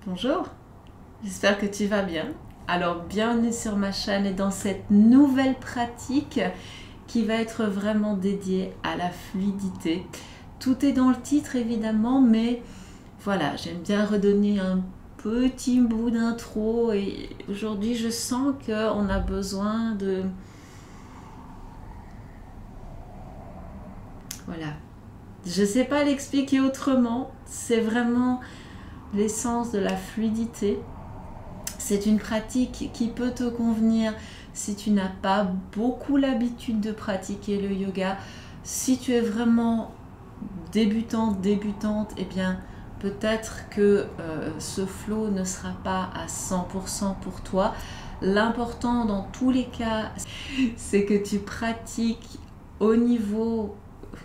Bonjour, j'espère que tu vas bien. Alors bienvenue sur ma chaîne et dans cette nouvelle pratique qui va être vraiment dédiée à la fluidité. Tout est dans le titre évidemment, mais voilà, j'aime bien redonner un petit bout d'intro et aujourd'hui je sens qu'on a besoin de... Voilà, je ne sais pas l'expliquer autrement, c'est vraiment l'essence de la fluidité. C'est une pratique qui peut te convenir si tu n'as pas beaucoup l'habitude de pratiquer le yoga. Si tu es vraiment débutante, eh bien peut-être que ce flow ne sera pas à 100% pour toi. L'important dans tous les cas, c'est que tu pratiques au niveau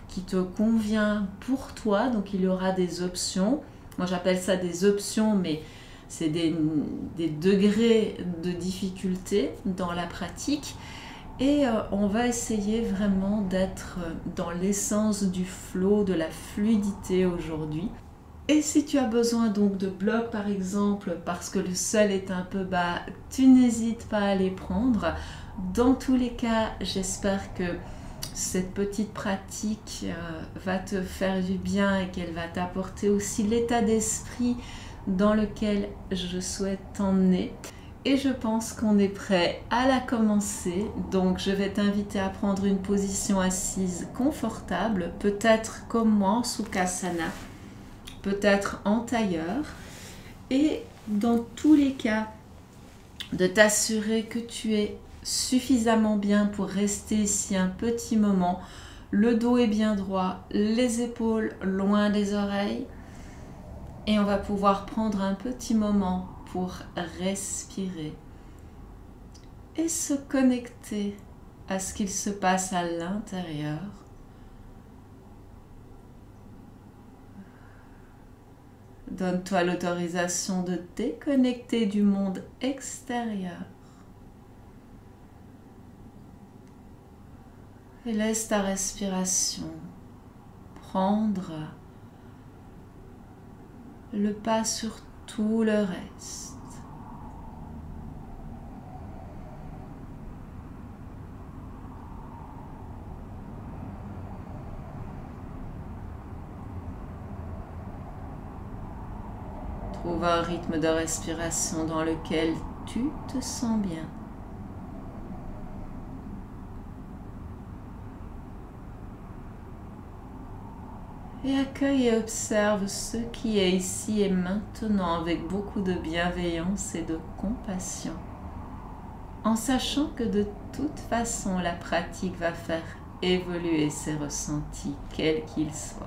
qui te convient pour toi. Donc il y aura des options. Moi j'appelle ça des options, mais c'est des degrés de difficulté dans la pratique. Et on va essayer vraiment d'être dans l'essence du flow, de la fluidité aujourd'hui. Et si tu as besoin donc de blocs par exemple, parce que le sol est un peu bas, tu n'hésites pas à les prendre. Dans tous les cas, j'espère que cette petite pratique va te faire du bien et qu'elle va t'apporter aussi l'état d'esprit dans lequel je souhaite t'emmener. Et je pense qu'on est prêt à la commencer. Donc je vais t'inviter à prendre une position assise confortable, peut-être comme moi en Sukhasana, peut-être en tailleur. Et dans tous les cas, de t'assurer que tu es suffisamment bien pour rester ici un petit moment. Le dos est bien droit, les épaules loin des oreilles. Et on va pouvoir prendre un petit moment pour respirer et se connecter à ce qu'il se passe à l'intérieur. Donne-toi l'autorisation de déconnecter du monde extérieur. Et laisse ta respiration prendre le pas sur tout le reste. Trouve un rythme de respiration dans lequel tu te sens bien. Et accueille et observe ce qui est ici et maintenant avec beaucoup de bienveillance et de compassion, en sachant que de toute façon la pratique va faire évoluer ses ressentis, quels qu'ils soient.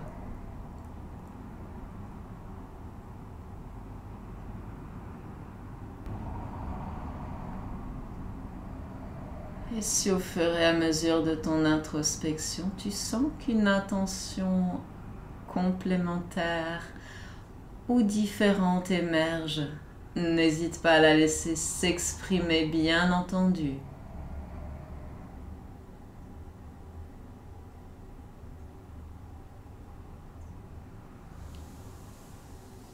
Et si au fur et à mesure de ton introspection, tu sens qu'une intention complémentaire ou différente émerge, n'hésite pas à la laisser s'exprimer, bien entendu.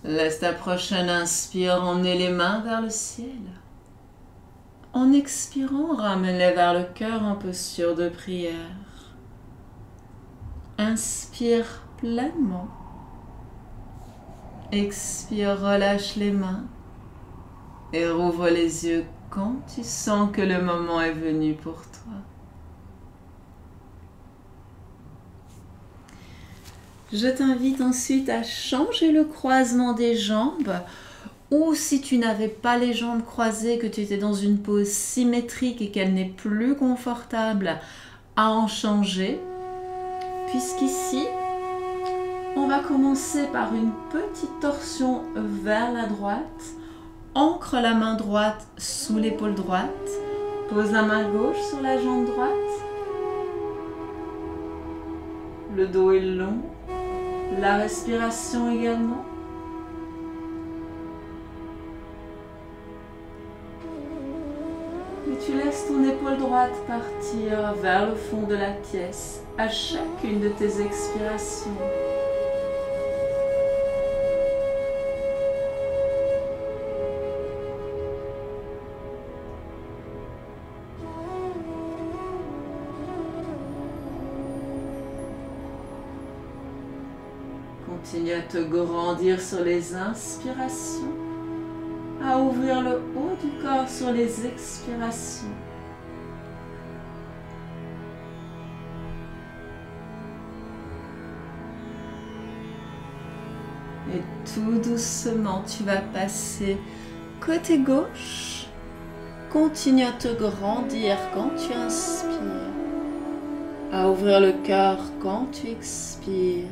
Laisse ta prochaine inspire emmener les mains vers le ciel. En expirant, ramène-les vers le cœur en posture de prière. Inspire pleinement. Expire, relâche les mains et rouvre les yeux quand tu sens que le moment est venu pour toi. Je t'invite ensuite à changer le croisement des jambes, ou si tu n'avais pas les jambes croisées, que tu étais dans une pose symétrique et qu'elle n'est plus confortable, à en changer. Puisqu'ici, on va commencer par une petite torsion vers la droite. Ancre la main droite sous l'épaule droite. Pose la main gauche sur la jambe droite. Le dos est long. La respiration également. Et tu laisses ton épaule droite partir vers le fond de la pièce à chacune de tes expirations. Continue à te grandir sur les inspirations, à ouvrir le haut du corps sur les expirations. Et tout doucement, tu vas passer côté gauche. Continue à te grandir quand tu inspires, à ouvrir le cœur quand tu expires.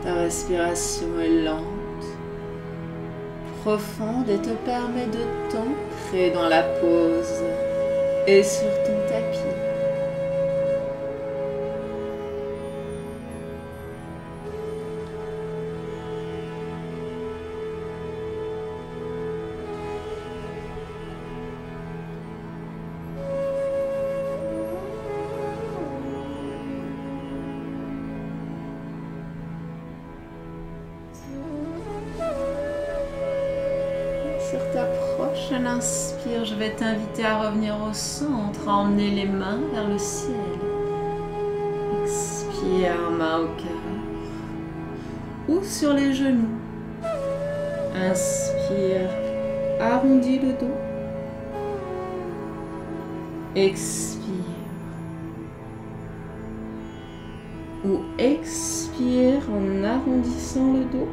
Ta respiration est lente, profonde et te permet de t'ancrer dans la pause et sur ton tapis. Sur ta prochaine inspire, je vais t'inviter à revenir au centre, à emmener les mains vers le ciel. Expire, main au cœur ou sur les genoux. Inspire, arrondis le dos. Expire. Ou expire en arrondissant le dos.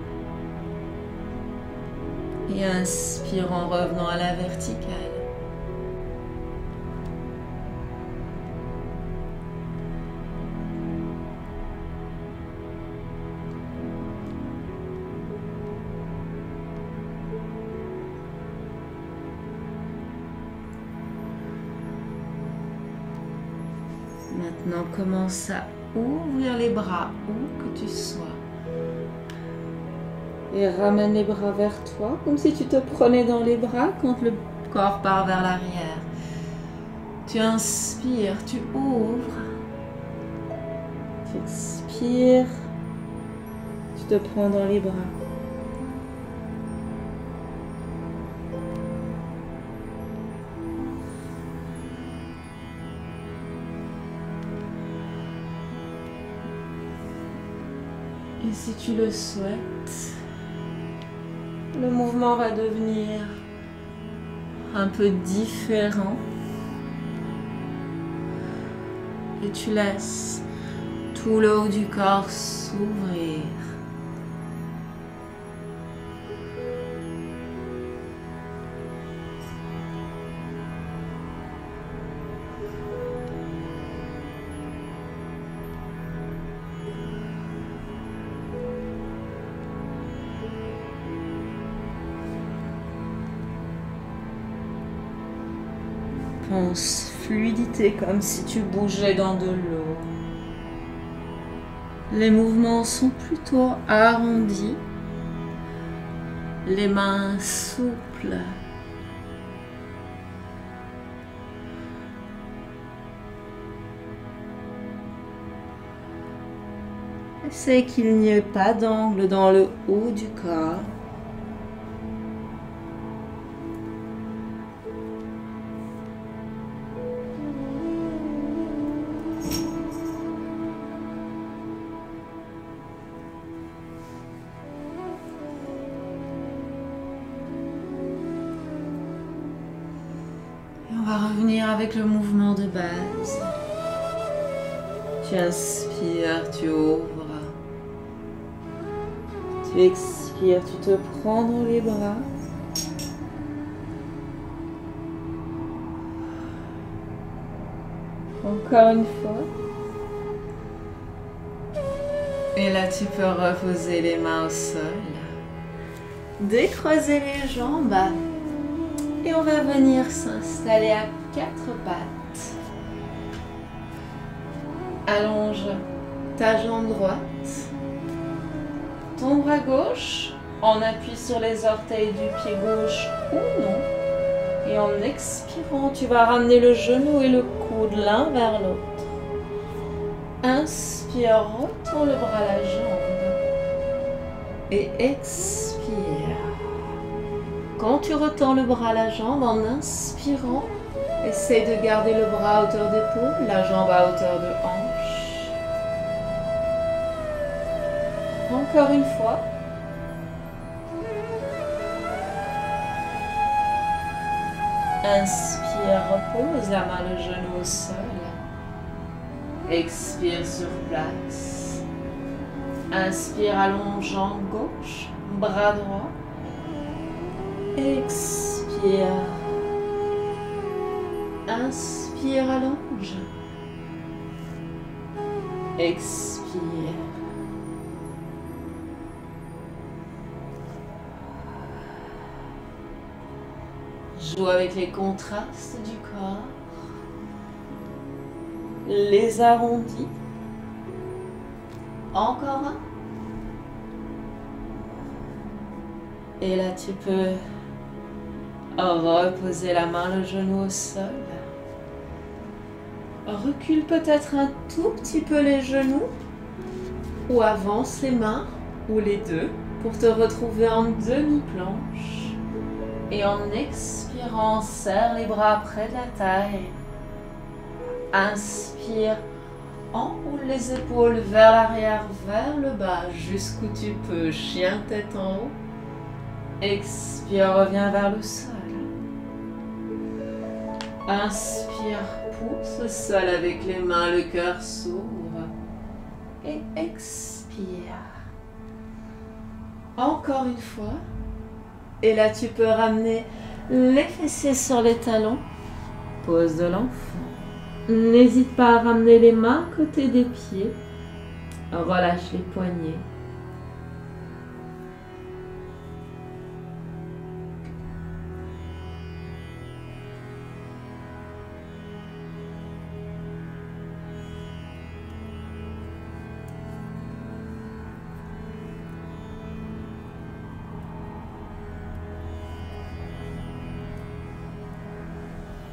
Et inspire en revenant à la verticale. Maintenant, commence à ouvrir les bras où que tu sois. Et ramène les bras vers toi, comme si tu te prenais dans les bras quand le corps part vers l'arrière. Tu inspires, tu ouvres. Tu expires, tu te prends dans les bras. Et si tu le souhaites, le mouvement va devenir un peu différent. Et tu laisses tout le haut du corps s'ouvrir. Pense fluidité comme si tu bougeais dans de l'eau. Les mouvements sont plutôt arrondis, les mains souples. Essaie qu'il n'y ait pas d'angle dans le haut du corps. On va revenir avec le mouvement de base. Tu inspires, tu ouvres. Tu expires, tu te prends dans les bras. Encore une fois. Et là, tu peux reposer les mains au sol. Décroiser les jambes. Et on va venir s'installer à 4 pattes. Allonge ta jambe droite, ton bras gauche On appuie sur les orteils du pied gauche ou non. Et en expirant, tu vas ramener le genou et le coude l'un vers l'autre. Inspire, retends le bras à la jambe. Et expire. Quand tu retends le bras à la jambe, en inspirant, essaye de garder le bras à hauteur d'épaule, la jambe à hauteur de hanche. Encore une fois. Inspire, repose la main, le genou au sol. Expire sur place. Inspire, allonge jambe gauche, bras droit. Expire. Inspire, allonge. Expire. Joue avec les contrastes du corps. Les arrondis. Encore un. Et là, tu peux reposer la main, le genou au sol. Recule peut-être un tout petit peu les genoux. Ou avance les mains, ou les deux, pour te retrouver en demi-planche. Et en expirant, serre les bras près de la taille. Inspire, enroule les épaules vers l'arrière, vers le bas, jusqu'où tu peux. Chien tête en haut. Expire, reviens vers le sol. Inspire, pousse le sol avec les mains, le cœur s'ouvre. Et expire. Encore une fois. Et là, tu peux ramener les fessiers sur les talons. Pose de l'enfant. N'hésite pas à ramener les mains à côté des pieds. Relâche les poignets.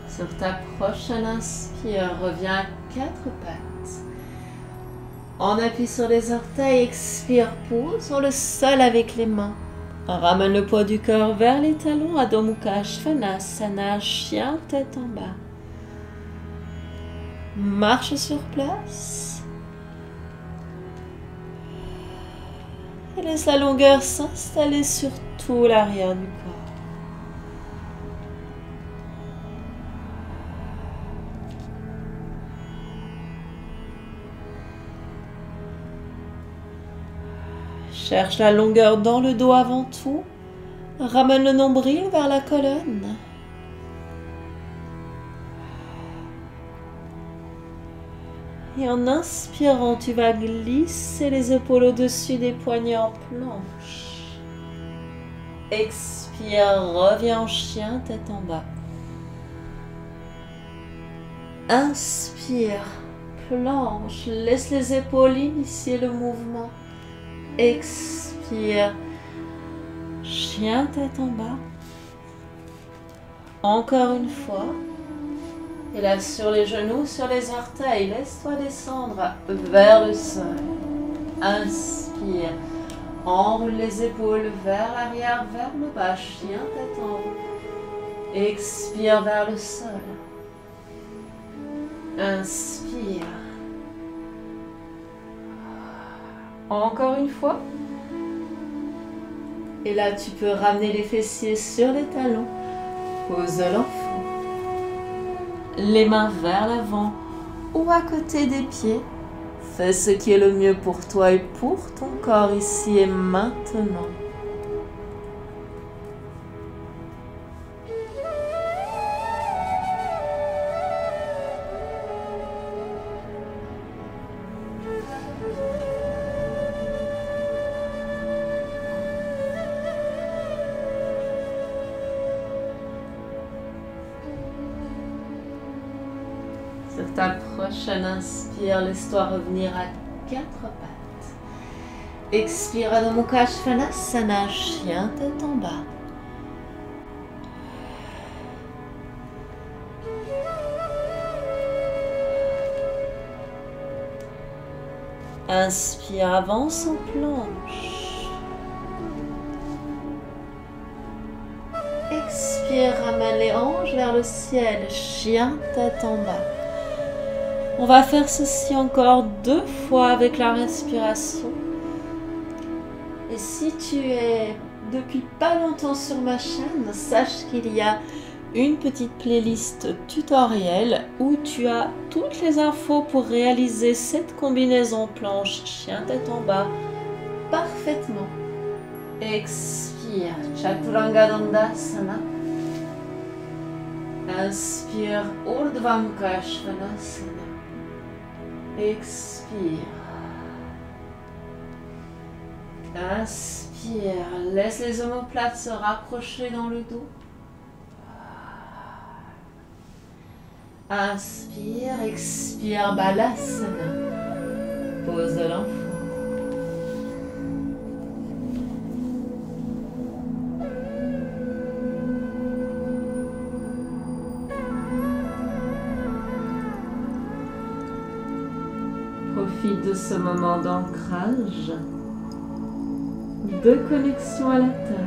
Sur ta prochaine inspire, reviens à quatre pattes. On appuie sur les orteils, expire, pose sur le sol avec les mains. On ramène le poids du corps vers les talons, Adho Mukha Svanasana, chien tête en bas. Marche sur place. Et laisse la longueur s'installer sur tout l'arrière du corps. Cherche la longueur dans le dos avant tout. Ramène le nombril vers la colonne. Et en inspirant, tu vas glisser les épaules au-dessus des poignets en planche. Expire, reviens en chien, tête en bas. Inspire, planche, laisse les épaules initier le mouvement. Expire, chien tête en bas. Encore une fois. Et là sur les genoux, sur les orteils, laisse-toi descendre vers le sol. Inspire, enroule les épaules vers l'arrière, vers le bas, chien tête en haut. Expire vers le sol. Inspire. Encore une fois. Et là, tu peux ramener les fessiers sur les talons. Pose l'enfant. Les mains vers l'avant ou à côté des pieds. Fais ce qui est le mieux pour toi et pour ton corps ici et maintenant. Ta prochaine inspire, laisse-toi revenir à quatre pattes. Expire Adho Mukha Svanasana, chien tête en bas. Inspire, avance en planche. Expire, ramène les hanches vers le ciel, chien tête en bas. On va faire ceci encore 2 fois avec la respiration. Et si tu es depuis pas longtemps sur ma chaîne, sache qu'il y a une petite playlist tutoriel où tu as toutes les infos pour réaliser cette combinaison planche chien tête en bas parfaitement. Expire, Chaturanga Dandasana. Inspire, Urdhva Mukha Svanasana. Expire. Inspire, laisse les omoplates se rapprocher dans le dos. Inspire, expire, Balasana. Pose de l'enfant. Profite de ce moment d'ancrage, de connexion à la terre.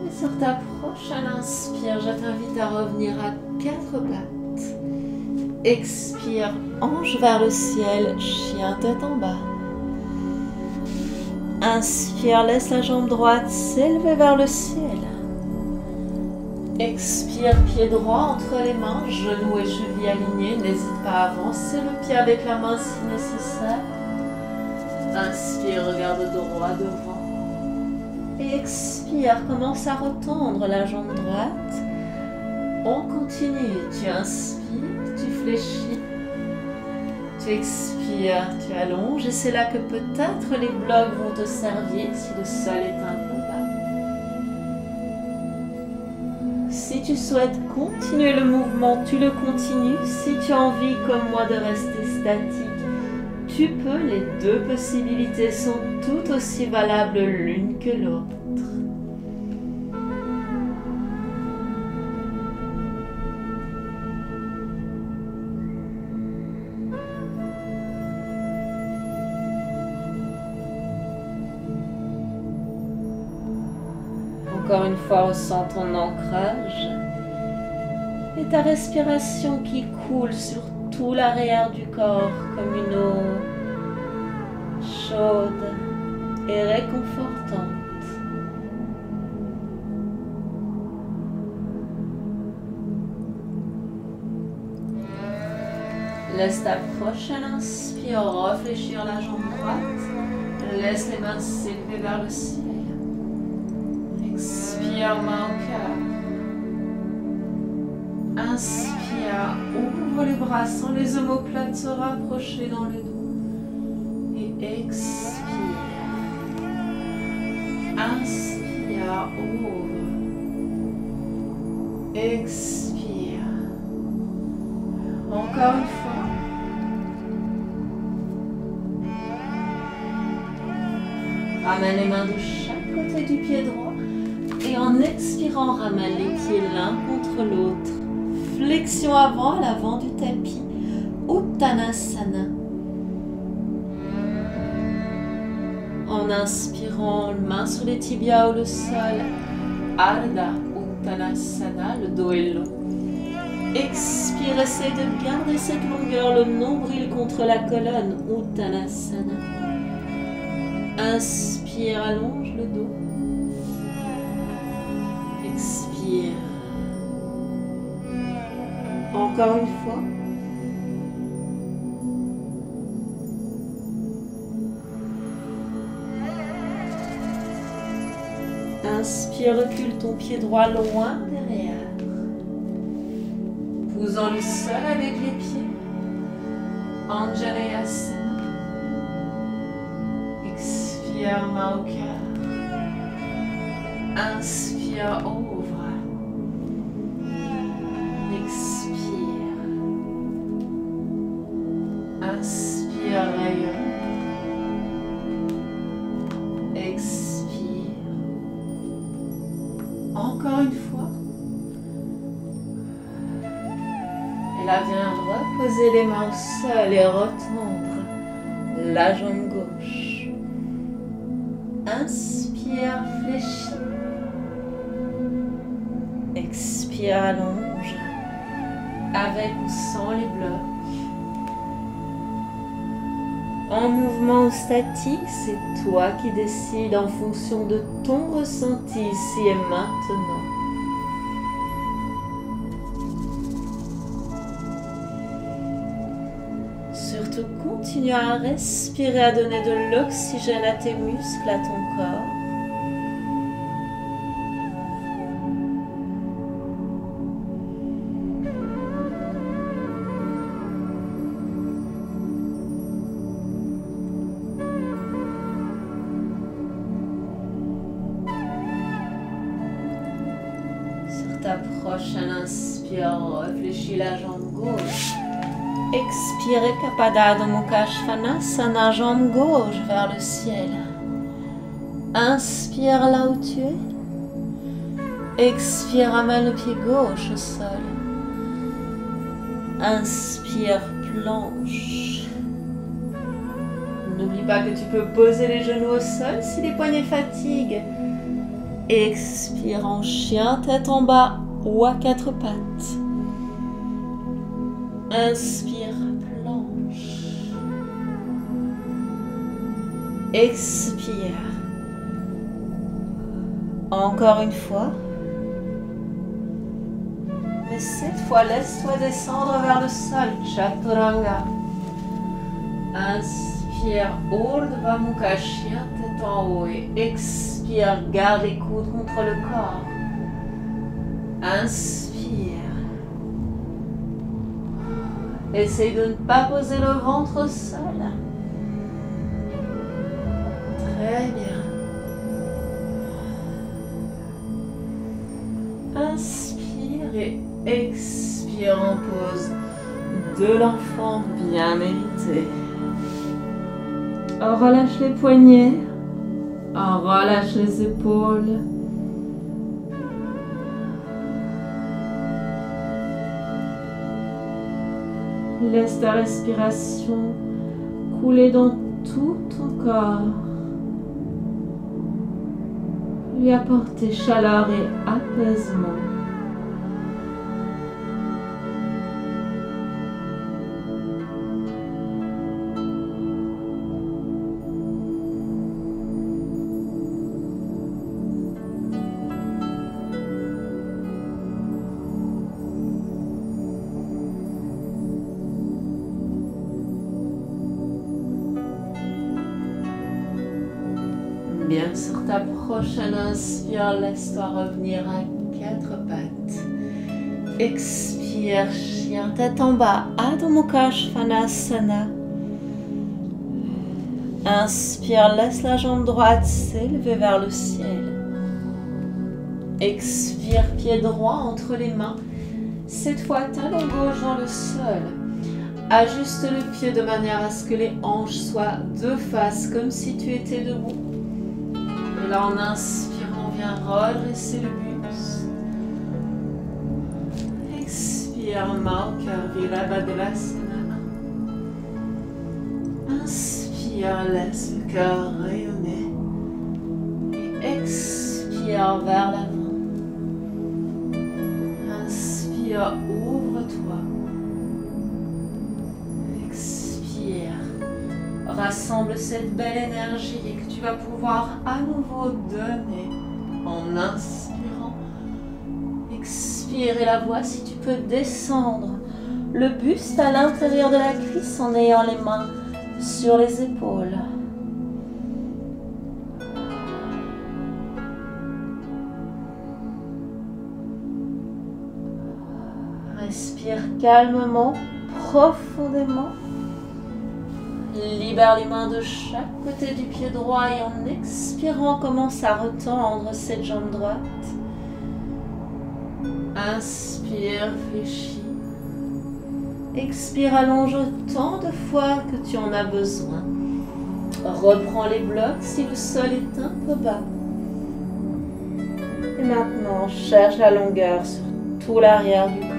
Et sur ta prochaine inspire, je t'invite à revenir à 4 pattes. Expire, ange vers le ciel, chien tête en bas. Inspire, laisse la jambe droite s'élever vers le ciel. Expire, pied droit entre les mains, genoux et chevilles alignés. N'hésite pas à avancer le pied avec la main si nécessaire. Inspire, regarde droit devant. Et expire, commence à retendre la jambe droite. On continue, tu inspires, tu fléchis. Tu expires, tu allonges et c'est là que peut-être les blocs vont te servir si le sol est un peu bas. Si tu souhaites continuer le mouvement, tu le continues. Si tu as envie, comme moi, de rester statique, tu peux. Les 2 possibilités sont tout aussi valables l'une que l'autre. Encore une fois, ressens ton ancrage et ta respiration qui coule sur tout l'arrière du corps comme une eau chaude et réconfortante. Laisse ta prochaine inspire réfléchir la jambe droite. Laisse les mains s'élever vers le ciel. Expire, main au cœur. Inspire, ouvre les bras sans les omoplates se rapprocher dans le dos. Et expire. Inspire, ouvre. Expire. Encore une fois. Ramène les mains de chaque côté du pied droit. Et en expirant, ramène les pieds l'un contre l'autre. Flexion avant à l'avant du tapis. Uttanasana. En inspirant, main sur les tibias ou le sol. Ardha Uttanasana, le dos est long. Expire, essaie de garder cette longueur, le nombril contre la colonne. Uttanasana. Inspire, allonge le dos. Expire. Encore une fois. Inspire, recule ton pied droit loin derrière. Posant le sol avec les pieds. Anjaneyasana. Expire, main au cœur. Inspire, ouvre. Expire. Inspire, rayonne. Expire. Encore une fois. Et là, viens reposer les mains au sol et retendre la jambe gauche. Inspire, fléchis. Expire, allonge. Avec ou sans les blocs. En mouvement ou statique, c'est toi qui décides en fonction de ton ressenti ici et maintenant. Surtout, continue à respirer, à donner de l'oxygène à tes muscles, à ton corps. Sur ta prochaine inspire, réfléchis la jambe gauche. Expire, Kapada Adho Mukha Svanasana, jambe gauche vers le ciel. Inspire là où tu es. Expire, ramène le pied gauche au sol. Inspire, planche. N'oublie pas que tu peux poser les genoux au sol si les poignets fatiguent. Expire en chien, tête en bas ou à quatre pattes. Inspire, planche. Expire. Encore une fois. Mais cette fois, laisse-toi descendre vers le sol. Chaturanga. Inspire, Urdhva Mukha, chien, tête en haut. Et expire, garde les coudes contre le corps. Inspire. Essaye de ne pas poser le ventre au sol. Très bien. Inspire et expire en pause de l'enfant bien mérité. Relâche les poignets. Relâche les épaules. Laisse ta respiration couler dans tout ton corps. Lui apporter chaleur et apaisement. Bien, sur ta prochaine inspire, laisse-toi revenir à quatre pattes. Expire, chien, tête en bas, Adho Mukha Svanasana. Inspire, laisse la jambe droite s'élever vers le ciel. Expire, pied droit entre les mains. Cette fois, talon gauche dans le sol. Ajuste le pied de manière à ce que les hanches soient de face, comme si tu étais debout. Et là, en inspirant, viens redresser le buste. Expire, main au cœur, Virabhadravasana. Inspire, laisse le cœur rayonner. Et expire vers l'avant. Inspire, ouvre-toi. Expire. Rassemble cette belle énergie que tu vas pouvoir à nouveau donner en inspirant. Expire et la voix si tu peux descendre le buste à l'intérieur de la cuisse en ayant les mains sur les épaules. Respire calmement, profondément. Libère les mains de chaque côté du pied droit et en expirant, commence à retendre cette jambe droite. Inspire, fléchis. Expire, allonge autant de fois que tu en as besoin. Reprends les blocs si le sol est un peu bas. Et maintenant, cherche la longueur sur tout l'arrière du corps.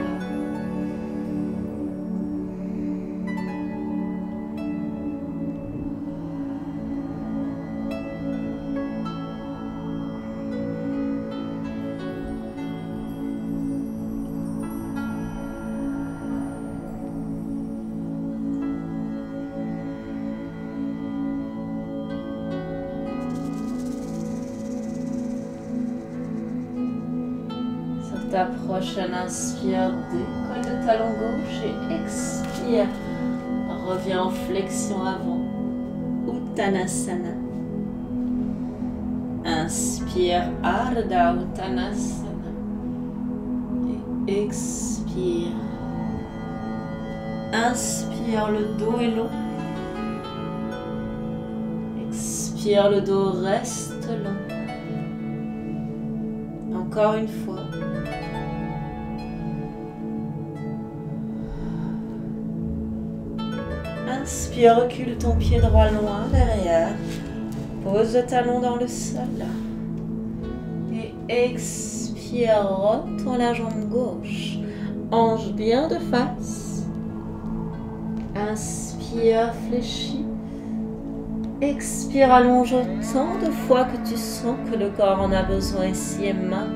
Ta prochaine inspire, décolle le talon gauche et expire. Reviens en flexion avant. Uttanasana. Inspire, Ardha Uttanasana. Et expire. Inspire, le dos est long. Expire, le dos reste long. Encore une fois. Inspire, recule ton pied droit loin derrière. Pose le talon dans le sol. Et expire, retourne la jambe gauche. Hanche bien de face. Inspire, fléchis. Expire, allonge autant de fois que tu sens que le corps en a besoin ici et maintenant.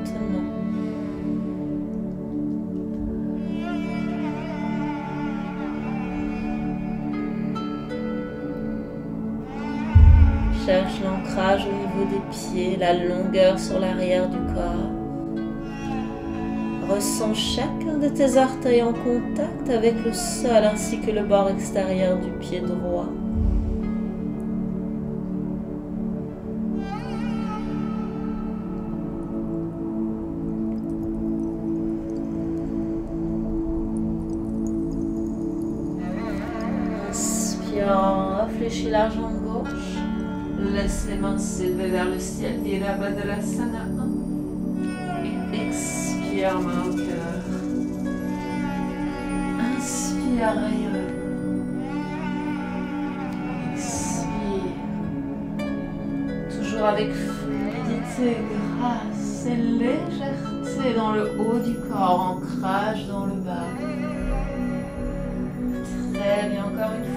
Cherche l'ancrage au niveau des pieds, la longueur sur l'arrière du corps. Ressens chacun de tes orteils en contact avec le sol ainsi que le bord extérieur du pied droit. Inspire, réfléchis la jambe gauche. Laisse les mains s'élever vers le ciel, Virabhadrasana 1. Et expire, main au cœur. Inspire, rayonne. Expire. Toujours avec fluidité, grâce et légèreté dans le haut du corps, ancrage dans le bas. Très bien, encore une fois.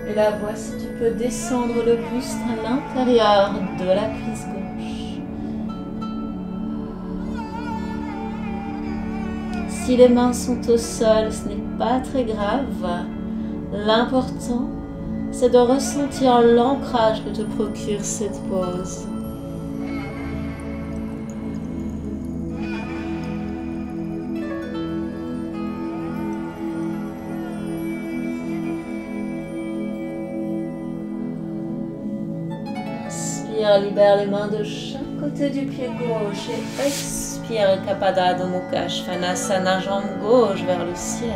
Et la voix, si tu peux descendre le buste à l'intérieur de la cuisse gauche. Si les mains sont au sol, ce n'est pas très grave. L'important, c'est de ressentir l'ancrage que te procure cette pose. Libère les mains de chaque côté du pied gauche et expire Kapada Adho Mukha Svanasana, jambe gauche vers le ciel.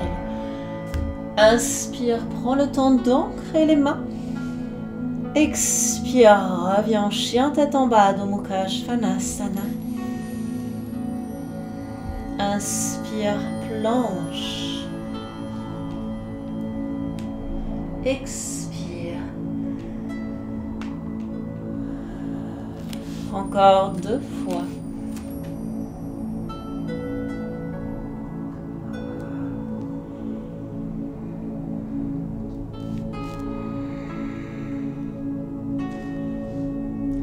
Inspire, prends le temps d'ancrer les mains. Expire, reviens en chien tête en bas, Adho Mukha Svanasana. Inspire, planche. Expire. Encore 2 fois.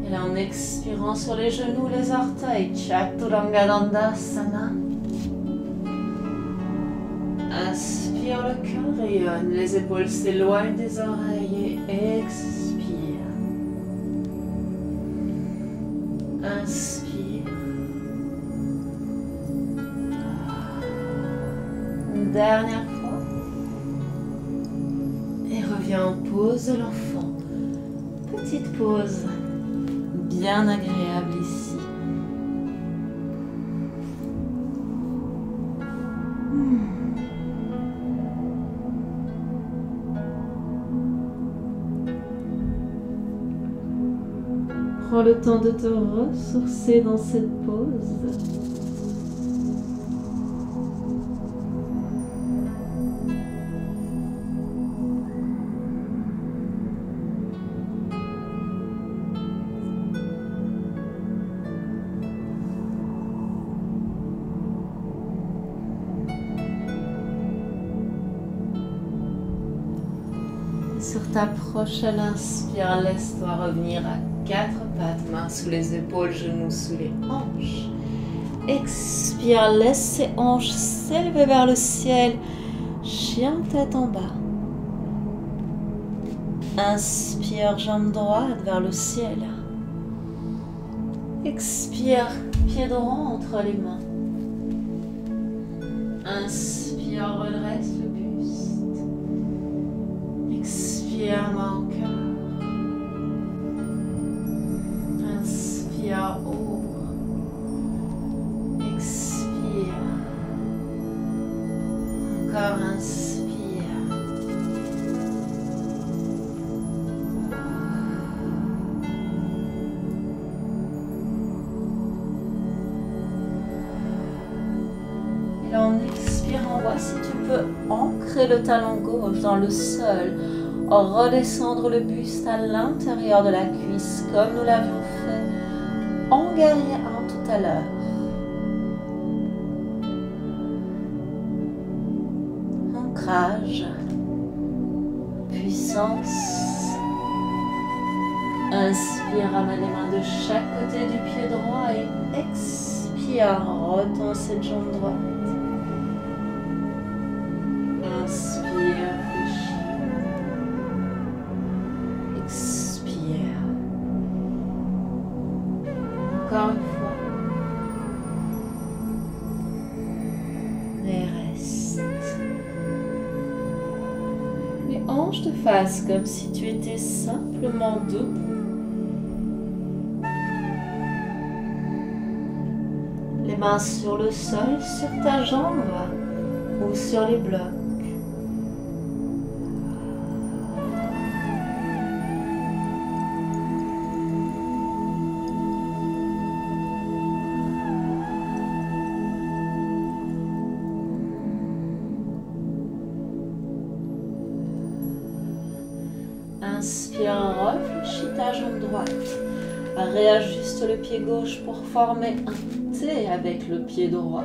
Et là, en expirant sur les genoux, les orteils, Chaturanga Dandasana. Inspire, le cœur rayonne, les épaules s'éloignent des oreilles et expire. Inspire. Une dernière fois. Et reviens en pause de l'enfant. Petite pause bien agréable ici. Prends le temps de te ressourcer dans cette pause. Sur ta prochaine inspire, laisse-toi revenir à quatre pattes, mains sous les épaules, genoux sous les hanches. Expire, laisse ces hanches s'élever vers le ciel, chien tête en bas. Inspire, jambe droite vers le ciel. Expire, pied droit entre les mains. Inspire, redresse le buste. Expire, main au cœur. Inspire, ouvre. Expire. Encore inspire. Et en expirant, vois si tu peux ancrer le talon gauche dans le sol. Redescendre le buste à l'intérieur de la cuisse comme nous l'avions fait en guerrier 1 tout à l'heure. Ancrage, puissance. Inspire, ramène les mains de chaque côté du pied droit et expire, retends cette jambe droite. Inspire, fléchis. Expire. Encore une fois. Et reste. Les hanches de face comme si tu étais simplement debout. Les mains sur le sol, sur ta jambe ou sur les blocs. Inspire, réfléchis ta jambe droite. Réajuste le pied gauche pour former un T avec le pied droit.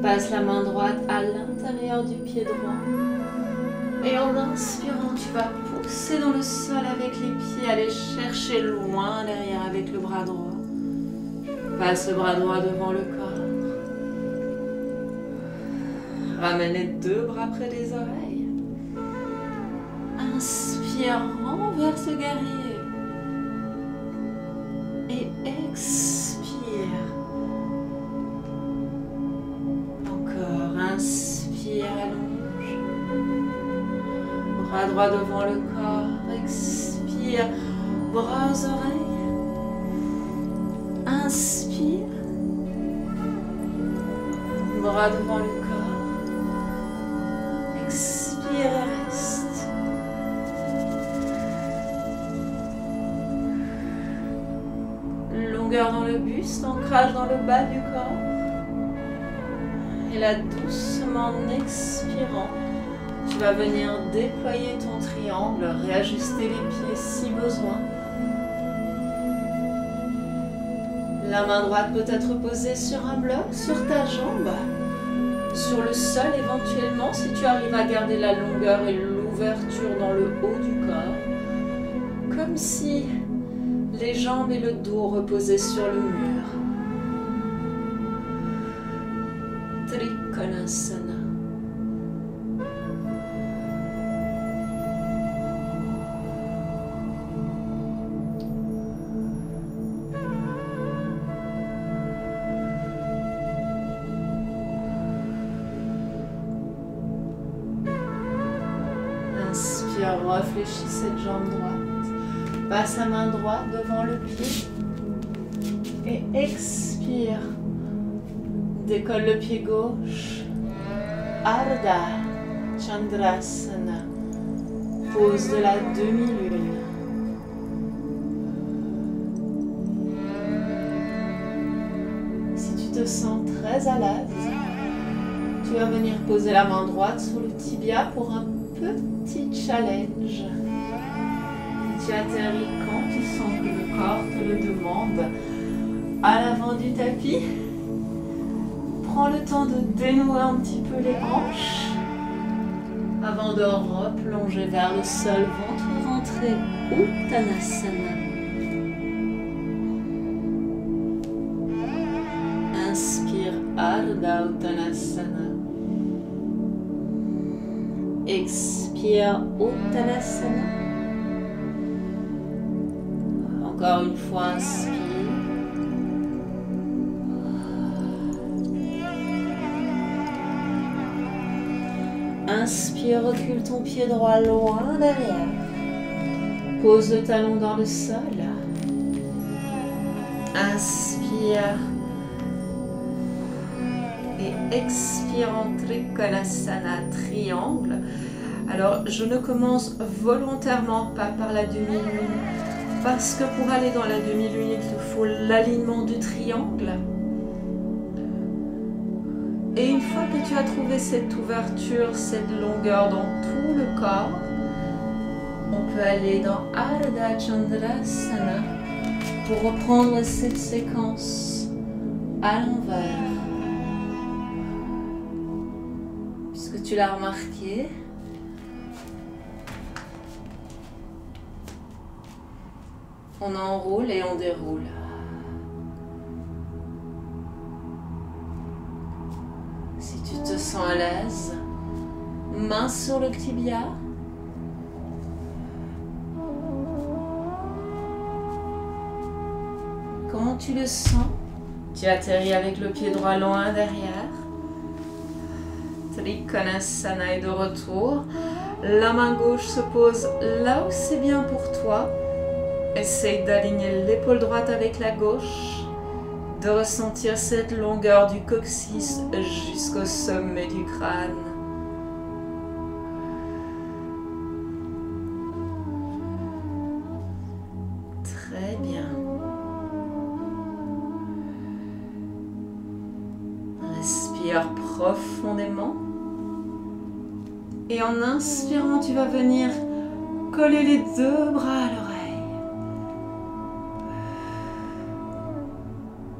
Passe la main droite à l'intérieur du pied droit. Et en inspirant, tu vas pousser dans le sol avec les pieds, aller chercher loin derrière avec le bras droit. Passe le bras droit devant le corps. Ramène les deux bras près des oreilles. Inspire, renverse le guerrier. Et expire. Encore, inspire, allonge. Bras droit devant le corps, expire, bras aux oreilles. Inspire. Bras devant le corps. Expire et reste. Dans le buste, ancrage dans le bas du corps. Et là, doucement en expirant, tu vas venir déployer ton triangle, réajuster les pieds si besoin. La main droite peut être posée sur un bloc, sur ta jambe, sur le sol éventuellement, si tu arrives à garder la longueur et l'ouverture dans le haut du corps. Comme si les jambes et le dos reposaient sur le mur. Trikonasana. Inspire, réfléchis cette jambe droite. Passe la main droite devant le pied et expire. Décolle le pied gauche. Ardha Chandrasana. Pose de la demi-lune. te sens très à l'aise, tu vas venir poser la main droite sur le tibia pour un petit challenge. Et tu atterris quand tu sens que le corps te le demande à l'avant du tapis. Prends le temps de dénouer un petit peu les hanches avant de replonger vers le sol, ventre rentré, Uttanasana. Inspire Ardha Uttanasana. Expire Uttanasana. Encore une fois, inspire. Inspire, recule ton pied droit loin derrière. Pose le talon dans le sol. Inspire. Et expire en Trikonasana, triangle. Alors, je ne commence volontairement pas par la demi-lune, parce que pour aller dans la demi-lune, il te faut l'alignement du triangle. Et une fois que tu as trouvé cette ouverture, cette longueur dans tout le corps, on peut aller dans Ardha Chandrasana pour reprendre cette séquence à l'envers. Puisque tu l'as remarqué, on enroule et on déroule. Si tu te sens à l'aise, main sur le tibia. Quand tu le sens, tu atterris avec le pied droit loin derrière. Trikonasana est de retour. La main gauche se pose là où c'est bien pour toi. Essaye d'aligner l'épaule droite avec la gauche, de ressentir cette longueur du coccyx jusqu'au sommet du crâne. Très bien. Respire profondément. Et en inspirant, tu vas venir coller les deux bras à l'oreille.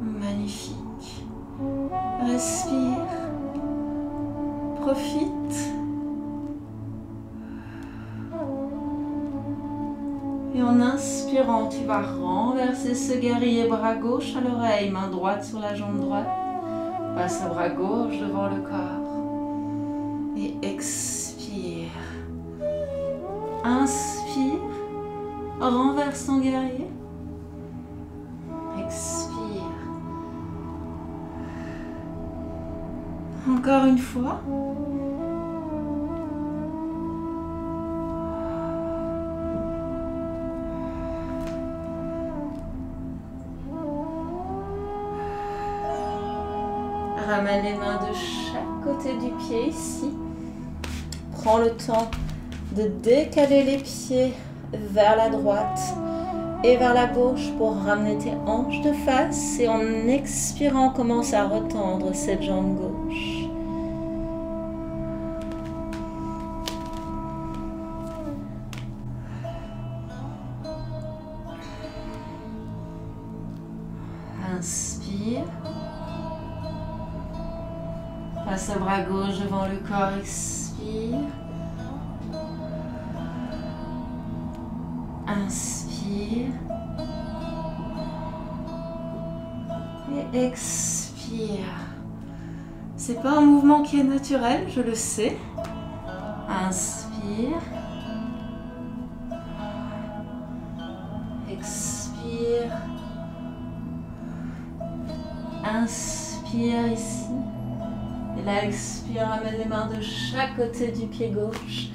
Magnifique. Respire. Profite. Et en inspirant, tu vas renverser ce guerrier, bras gauche à l'oreille, main droite sur la jambe droite. Passe le bras gauche devant le corps. Et expire. Inspire. Renverse ton guerrier. Expire. Encore une fois. Ramène les mains de chaque côté du pied ici. Prends le temps de décaler les pieds vers la droite et vers la gauche pour ramener tes hanches de face. Et en expirant, commence à retendre cette jambe gauche. Inspire. Passe le bras gauche devant le corps, expire. Inspire. Et expire. C'est pas un mouvement qui est naturel, je le sais. Inspire. Expire. Inspire ici. Et là, expire, ramène les mains de chaque côté du pied gauche.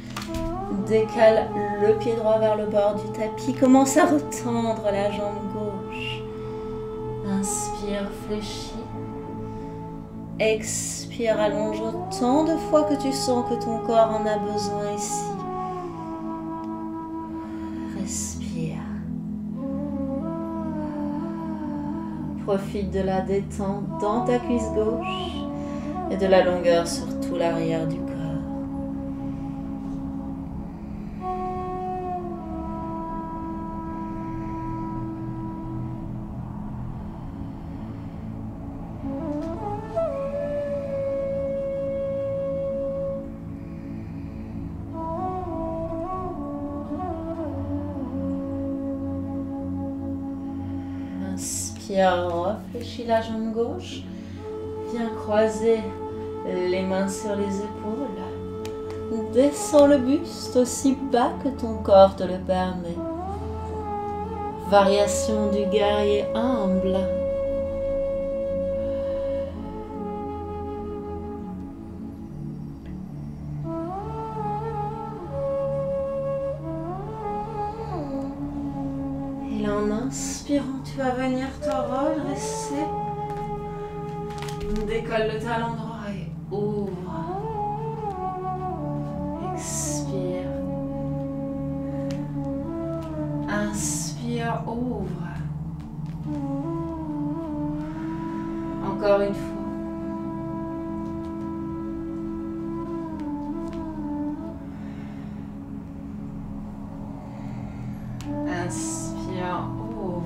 Décale le pied droit vers le bord du tapis. Commence à retendre la jambe gauche. Inspire, fléchis. Expire, allonge autant de fois que tu sens que ton corps en a besoin ici. Respire. Profite de la détente dans ta cuisse gauche et de la longueur sur tout l'arrière du corps. Inspire, réfléchis la jambe gauche. Viens croiser les mains sur les épaules. Descends le buste aussi bas que ton corps te le permet. Variation du guerrier humble. Et là, en inspirant, tu vas venir te redresser. Décolle le talon droit et ouvre. Expire. Inspire, ouvre. Encore une fois. Inspire, ouvre.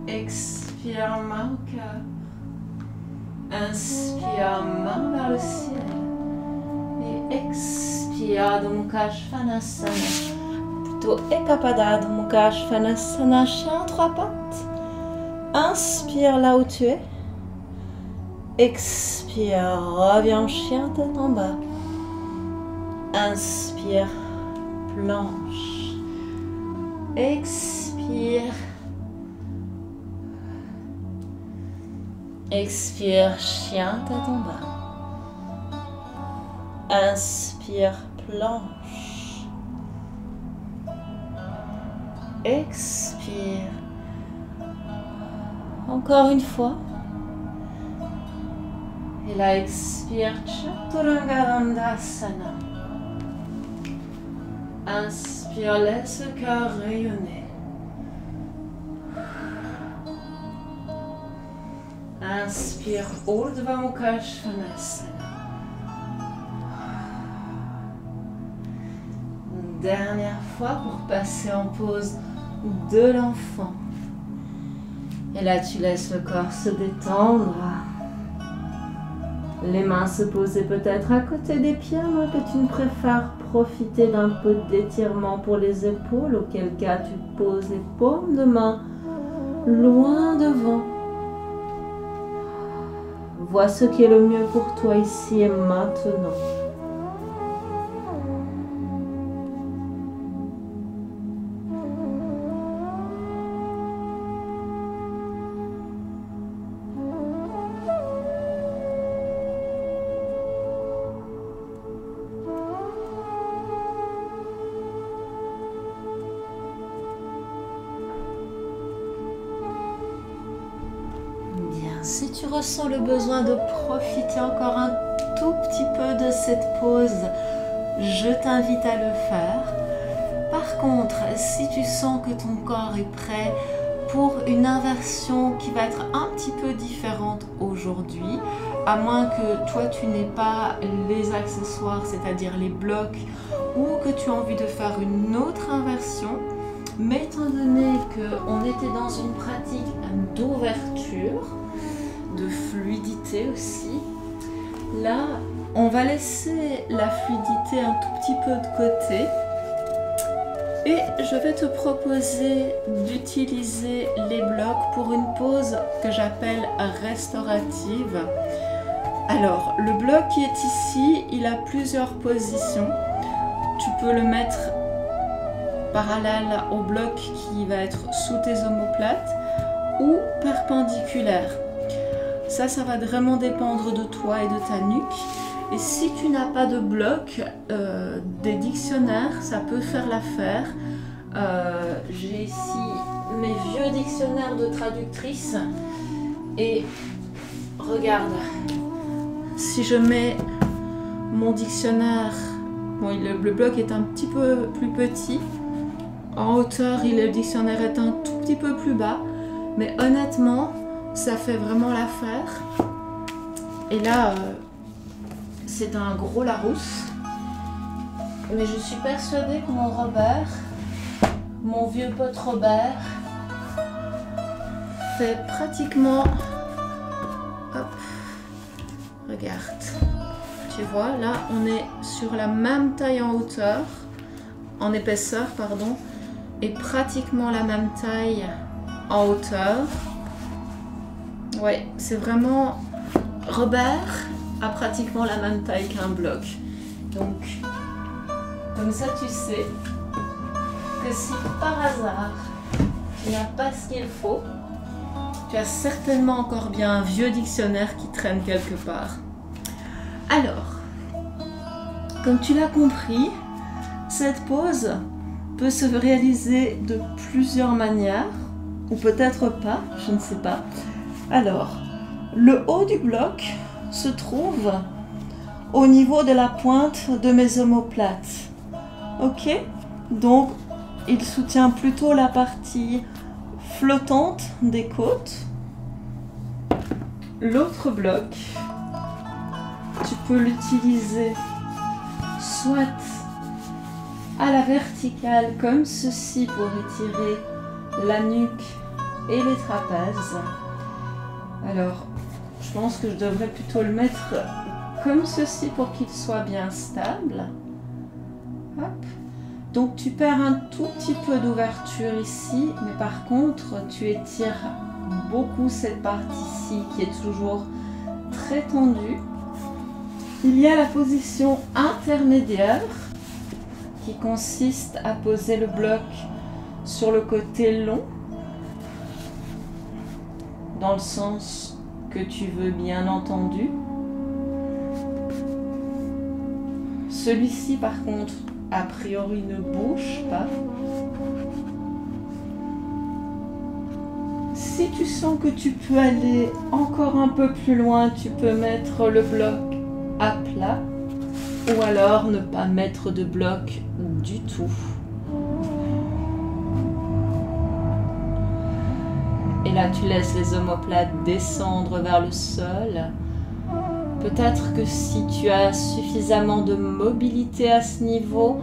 Expire, main au cœur. Inspire, main vers le ciel. Et expire, Adho Mukha Svanasana. Plutôt Ekapada, Adho Mukha Svanasana, chien à trois pattes. Inspire là où tu es. Expire, reviens en chien tête en bas. Inspire, planche. Expire. Expire, chien, tête en bas. Inspire, planche. Expire. Encore une fois. Et là, expire, Chaturanga Dandasana. Inspire, laisse le cœur rayonner. Inspire, Urdhva Mukha Svanasana. Une dernière fois pour passer en pause de l'enfant. Et là, tu laisses le corps se détendre. Les mains se poser peut-être à côté des pieds, à moins que tu ne préfères profiter d'un peu d'étirement pour les épaules, auquel cas tu poses les paumes de main loin devant. Vois ce qui est le mieux pour toi ici et maintenant. Si tu ressens le besoin de profiter encore un tout petit peu de cette pause, je t'invite à le faire. Par contre, si tu sens que ton corps est prêt pour une inversion qui va être un petit peu différente aujourd'hui, à moins que toi tu n'aies pas les accessoires, c'est-à-dire les blocs, ou que tu as envie de faire une autre inversion, mais étant donné qu'on était dans une pratique d'ouverture, de fluidité aussi. Là, on va laisser la fluidité un tout petit peu de côté et je vais te proposer d'utiliser les blocs pour une pause que j'appelle restaurative. Alors, le bloc qui est ici, il a plusieurs positions. Tu peux le mettre parallèle au bloc qui va être sous tes omoplates ou perpendiculaire. Ça va vraiment dépendre de toi et de ta nuque. Et si tu n'as pas de bloc, des dictionnaires, ça peut faire l'affaire. J'ai ici mes vieux dictionnaires de traductrices. Et regarde, si je mets mon dictionnaire, bon, le bloc est un petit peu plus petit. En hauteur, le dictionnaire est un tout petit peu plus bas. Mais honnêtement, ça fait vraiment l'affaire. Et là, c'est un gros Larousse. Mais je suis persuadée que mon Robert, mon vieux pote Robert, fait pratiquement... Hop, regarde. Tu vois, là, on est sur la même taille en hauteur, en épaisseur, pardon, et pratiquement la même taille en hauteur. Ouais, c'est vraiment... Robert a pratiquement la même taille qu'un bloc. Donc, comme ça, tu sais que si par hasard, tu n'as pas ce qu'il faut, tu as certainement encore bien un vieux dictionnaire qui traîne quelque part. Alors, comme tu l'as compris, cette pose peut se réaliser de plusieurs manières, ou peut-être pas, je ne sais pas. Alors, le haut du bloc se trouve au niveau de la pointe de mes omoplates. Ok? Donc, il soutient plutôt la partie flottante des côtes. L'autre bloc, tu peux l'utiliser soit à la verticale comme ceci pour étirer la nuque et les trapèzes. Alors, je pense que je devrais plutôt le mettre comme ceci pour qu'il soit bien stable. Hop. Donc tu perds un tout petit peu d'ouverture ici, mais par contre tu étires beaucoup cette partie-ci qui est toujours très tendue. Il y a la position intermédiaire qui consiste à poser le bloc sur le côté long, dans le sens que tu veux bien entendu. Celui-ci par contre, a priori ne bouge pas. Si tu sens que tu peux aller encore un peu plus loin, tu peux mettre le bloc à plat ou alors ne pas mettre de bloc du tout. Et là, tu laisses les omoplates descendre vers le sol. Peut-être que si tu as suffisamment de mobilité à ce niveau,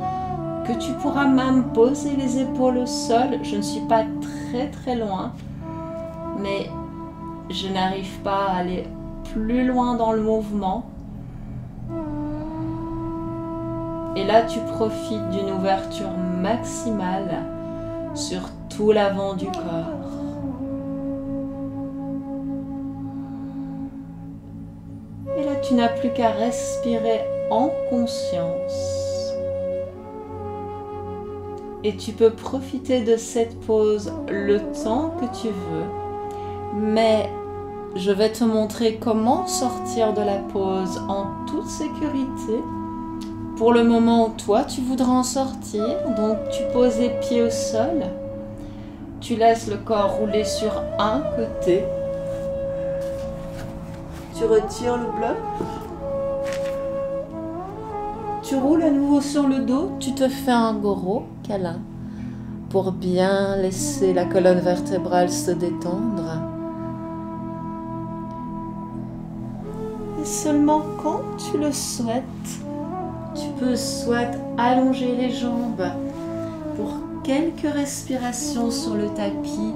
que tu pourras même poser les épaules au sol. Je ne suis pas très loin, mais je n'arrive pas à aller plus loin dans le mouvement. Et là, tu profites d'une ouverture maximale sur tout l'avant du corps. Et là, tu n'as plus qu'à respirer en conscience. Et tu peux profiter de cette pause le temps que tu veux. Mais je vais te montrer comment sortir de la pause en toute sécurité. Pour le moment où toi, tu voudras en sortir. Donc, tu poses les pieds au sol. Tu laisses le corps rouler sur un côté. Tu retires le bloc. Tu roules à nouveau sur le dos. Tu te fais un gros câlin pour bien laisser la colonne vertébrale se détendre. Et seulement quand tu le souhaites, tu peux soit allonger les jambes pour quelques respirations sur le tapis,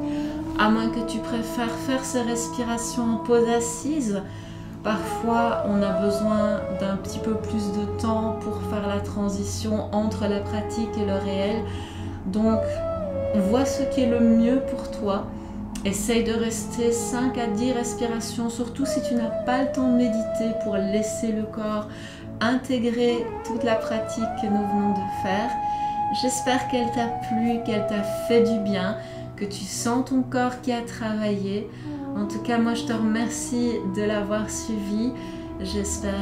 à moins que tu préfères faire ces respirations en pose assise. Parfois, on a besoin d'un petit peu plus de temps pour faire la transition entre la pratique et le réel. Donc, vois ce qui est le mieux pour toi. Essaye de rester 5 à 10 respirations, surtout si tu n'as pas le temps de méditer, pour laisser le corps intégrer toute la pratique que nous venons de faire. J'espère qu'elle t'a plu, qu'elle t'a fait du bien, que tu sens ton corps qui a travaillé. En tout cas, moi je te remercie de l'avoir suivi. J'espère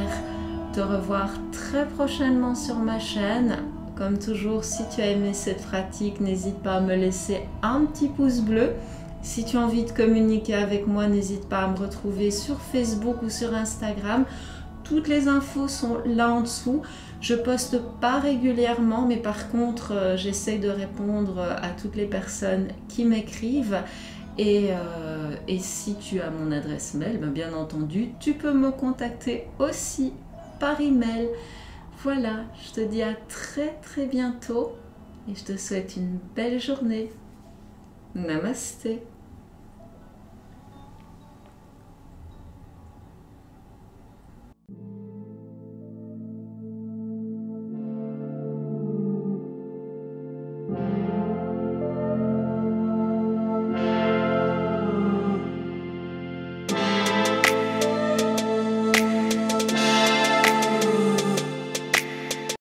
te revoir très prochainement sur ma chaîne. Comme toujours, si tu as aimé cette pratique, n'hésite pas à me laisser un petit pouce bleu. Si tu as envie de communiquer avec moi, n'hésite pas à me retrouver sur Facebook ou sur Instagram. Toutes les infos sont là en dessous. Je poste pas régulièrement, mais par contre, j'essaye de répondre à toutes les personnes qui m'écrivent. Et si tu as mon adresse mail, ben bien entendu, tu peux me contacter aussi par email. Voilà, je te dis à très très bientôt et je te souhaite une belle journée. Namasté.